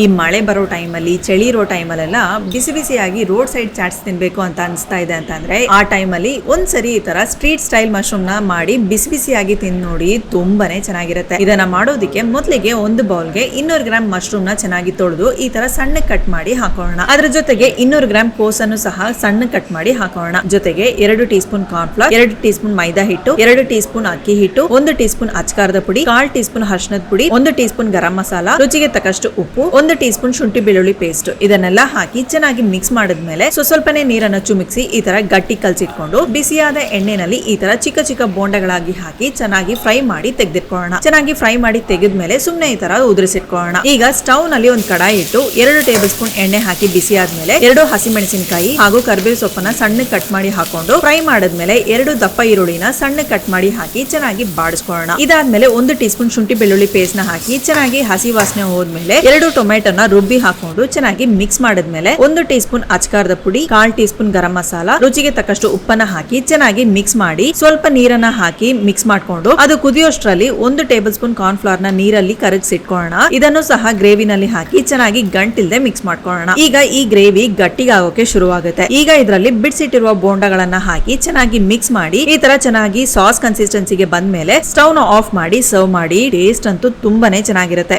ಈ ಮಳೆ ಬರೋ ಟೈಮಲ್ಲಿ ಚಳಿ ಇರೋ ಟೈಮಲ್ಲೆಲ್ಲ ಬಿಸಿ ಬಿಸಿಯಾಗಿ ರೋಡ್ ಸೈಡ್ ಚಾಟ್ಸ್ ತಿನ್ಬೇಕು ಅಂತ ಅನಿಸ್ತಾ ಇದೆ ಅಂತಂದ್ರೆ ಆ ಟೈಮಲ್ಲಿ ಒಂದ್ಸರಿ ಈ ತರ ಸ್ಟ್ರೀಟ್ ಸ್ಟೈಲ್ ಮಶ್ರೂಮ್ ನ ಮಾಡಿ ಬಿಸಿ ಬಿಸಿಯಾಗಿ ತಿಂದು ನೋಡಿ ತುಂಬಾನೇ ಚೆನ್ನಾಗಿರುತ್ತೆ. ಇದನ್ನ ಮಾಡೋದಕ್ಕೆ ಮೊದಲಿಗೆ ಒಂದು ಬೌಲ್ಗೆ 200 ಗ್ರಾಮ್ ಮಶ್ರೂಮ್ ನ ಚೆನ್ನಾಗಿ ತೊಳೆದು ಈ ತರ ಸಣ್ಣ ಕಟ್ ಮಾಡಿ ಹಾಕೋಣ. ಅದ್ರ ಜೊತೆಗೆ 200 ಗ್ರಾಮ್ ಕೋಸನ್ನು ಸಹ ಸಣ್ಣ ಕಟ್ ಮಾಡಿ ಹಾಕೋಣ. ಜೊತೆಗೆ 2 teaspoon corn flour, 2 teaspoon maida ಹಿಟ್ಟು, 2 ಟೀ ಸ್ಪೂನ್ ಅಕ್ಕಿ ಹಿಟ್ಟು, 1 ಟೀ ಸ್ಪೂನ್ ಅಚ್ಕಾರದ ಪುಡಿ, 1/4 ಟೀ ಸ್ಪೂನ್ ಅರಿಶಿಣದ ಪುಡಿ, 1 ಟೀ ಸ್ಪೂನ್ ಗರಂ ಮಸಾಲ, ರುಚಿಗೆ ತಕ್ಕಷ್ಟು ಉಪ್ಪು, 1 ಟೀ ಸ್ಪೂನ್ ಶುಂಠಿ ಬೆಳ್ಳುಳ್ಳಿ ಪೇಸ್ಟ್ ಇದನ್ನೆಲ್ಲ ಹಾಕಿ ಚೆನ್ನಾಗಿ ಮಿಕ್ಸ್ ಮಾಡಿದ್ಮೇಲೆ ಸ್ವಲ್ಪನೇ ನೀರನ್ನು ಚುಮಿಕ್ಸಿ ಈ ತರ ಗಟ್ಟಿ ಕಲ್ಸಿಟ್ಕೊಂಡು ಬಿಸಿಯಾದ ಎಣ್ಣೆನಲ್ಲಿ ಈ ತರ ಚಿಕ್ಕ ಚಿಕ್ಕ ಬೋಂಡಗಳಾಗಿ ಹಾಕಿ ಚೆನ್ನಾಗಿ ಫ್ರೈ ಮಾಡಿ ತೆಗೆದಿಟ್ಕೊಳ್ಳೋಣ. ಚೆನ್ನಾಗಿ ಫ್ರೈ ಮಾಡಿ ತೆಗೆದ್ಮೇಲೆ ಸುಮ್ನೆ ಈ ತರ ಉದುರಿಸಿಟ್ಕೊಳ್ಳೋಣ. ಈಗ ಸ್ಟವ್ ನಲ್ಲಿ ಒಂದು ಕಡಾಯಿ ಇಟ್ಟು 2 ಟೇಬಲ್ ಸ್ಪೂನ್ ಎಣ್ಣೆ ಹಾಕಿ ಬಿಸಿ ಆದ್ಮೇಲೆ 2 ಹಸಿಮೆಣಸಿನಕಾಯಿ ಹಾಗೂ ಕರಿಬೇವು ಸೊಪ್ಪನ್ನ ಸಣ್ಣ ಕಟ್ ಮಾಡಿ ಹಾಕೊಂಡು ಫ್ರೈ ಮಾಡಿದ್ಮೇಲೆ 2 ದಪ್ಪ ಈರುಳ್ಳಿನ ಸಣ್ಣ ಕಟ್ ಮಾಡಿ ಹಾಕಿ ಚೆನ್ನಾಗಿ ಬಾಡಿಸ್ಕೊಳ್ಳೋಣ. ಇದಾದ್ಮೇಲೆ 1 ಟೀ ಸ್ಪೂನ್ ಶುಂಠಿ ಬೆಳ್ಳುಳ್ಳಿ ಪೇಸ್ಟ್ ನ ಹಾಕಿ ಚೆನ್ನಾಗಿ ಹಸಿ ವಾಸನೆ ಹೋದ್ಮೇಲೆ 2 ಟೊಮೆಟೊನ ರುಬ್ಬಿ ಹಾಕೊಂಡು ಚೆನ್ನಾಗಿ ಮಿಕ್ಸ್ ಮಾಡಿದ್ಮೇಲೆ 1 ಟೀ ಸ್ಪೂನ್ ಅಚ್ಕಾರದ ಪುಡಿ, 1/4 ಟೀ ಸ್ಪೂನ್ ಗರಂ ಮಸಾಲ, ರುಚಿಗೆ ತಕ್ಕಷ್ಟು ಉಪ್ಪನ್ನ ಹಾಕಿ ಚೆನ್ನಾಗಿ ಮಿಕ್ಸ್ ಮಾಡಿ ಸ್ವಲ್ಪ ನೀರನ್ನ ಹಾಕಿ ಮಿಕ್ಸ್ ಮಾಡ್ಕೊಂಡು ಅದು ಕುದಿಯೋಷ್ಟ್ರಲ್ಲಿ 1 ಟೇಬಲ್ ಸ್ಪೂನ್ ಕಾರ್ನ್ ಫ್ಲವರ್ ನ ನೀರಲ್ಲಿ ಕರಗಿಸಿಟ್ಕೊಳ್ಳೋಣ. ಇದನ್ನು ಸಹ ಗ್ರೇವಿನಲ್ಲಿ ಹಾಕಿ ಚೆನ್ನಾಗಿ ಗಂಟಿಲ್ದೆ ಮಿಕ್ಸ್ ಮಾಡ್ಕೊಳ್ಳೋಣ. ಈಗ ಈ ಗ್ರೇವಿ ಗಟ್ಟಿಗಾಗೋಕೆ ಶುರುವಾಗುತ್ತೆ. ಈಗ ಇದರಲ್ಲಿ ಬಿಡಿಸಿಟ್ಟಿರುವ ಬೋಂಡಗಳನ್ನ ಹಾಕಿ ಚೆನ್ನಾಗಿ ಮಿಕ್ಸ್ ಮಾಡಿ ಈ ತರ ಚೆನ್ನಾಗಿ ಸಾಸ್ ಕನ್ಸಿಸ್ಟೆನ್ಸಿಗೆ ಬಂದ್ಮೇಲೆ ಸ್ಟವ್ ನ ಆಫ್ ಮಾಡಿ ಸರ್ವ್ ಮಾಡಿ. ಟೇಸ್ಟ್ ಅಂತೂ ತುಂಬಾನೇ ಚೆನ್ನಾಗಿರುತ್ತೆ.